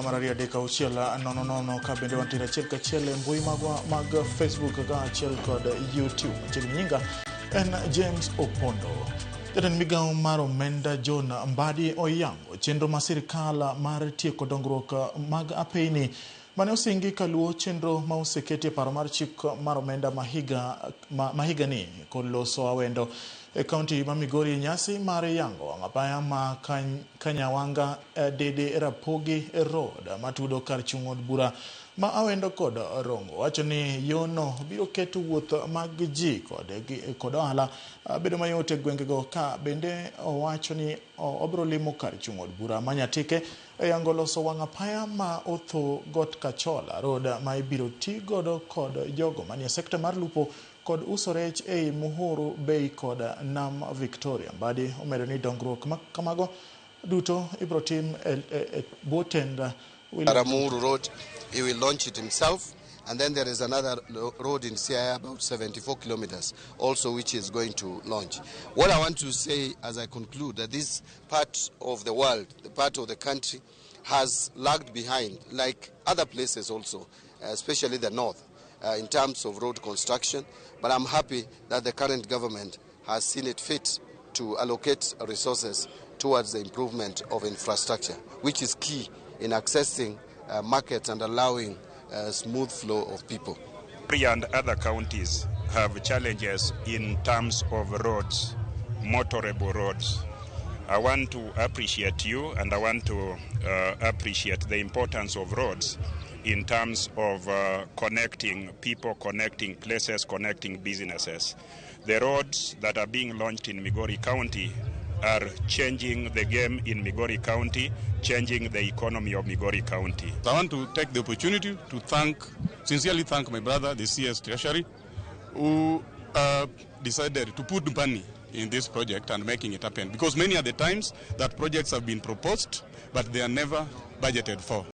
Mararia de Kauchela, no, Cabin Tira Chilka Chile, Buimagua, Mag, Facebook, Chil code YouTube, Chilminga, and James Opondo. Then Migao Maro Menda John Mbadi Oyango, Chendro Masirikala, Maritieko dongruok Mag Apeni, Maneosingi Kaluo, Chendro Mausekete Paramarchik Maromenda Mahigani, Koloso Awendo. County Mamigori Nyasi Mare Yango Angapaya ma Kanyawanga Dede Rapogi Road Matudo Karchungod Bura ma awendo kod rongo wachoni yono biro keto wuoth mag ji kod ohala bedo mayote gwengego ka bende owachoni obro limo Karchungod Bura manyatike yango loso wangapaya ma otho got Kachola road ma ibiro ti godo kod jogo manie sekta mar lupo kod usorech ei Muhuru Bay kod Nam Victoria. Mbadi omedo ni dongruok kamago duto ibro tim botend Muhuru Road, he will launch it himself, and then there is another road in Siaya about 74 kilometers also which is going to launch. What I want to say as I conclude that this part of the world, the part of the country has lagged behind like other places also, especially the north. In terms of road construction, but I'm happy that the current government has seen it fit to allocate resources towards the improvement of infrastructure, which is key in accessing markets and allowing a smooth flow of people. And other counties have challenges in terms of roads, motorable roads. I want to appreciate you, and I want to appreciate the importance of roads in terms of connecting people, connecting places, connecting businesses. The roads that are being launched in Migori County are changing the game in Migori County, changing the economy of Migori County. I want to take the opportunity to sincerely thank my brother, the CS Treasury, who decided to put money in this project and making it happen. Because many are the times that projects have been proposed, but they are never budgeted for.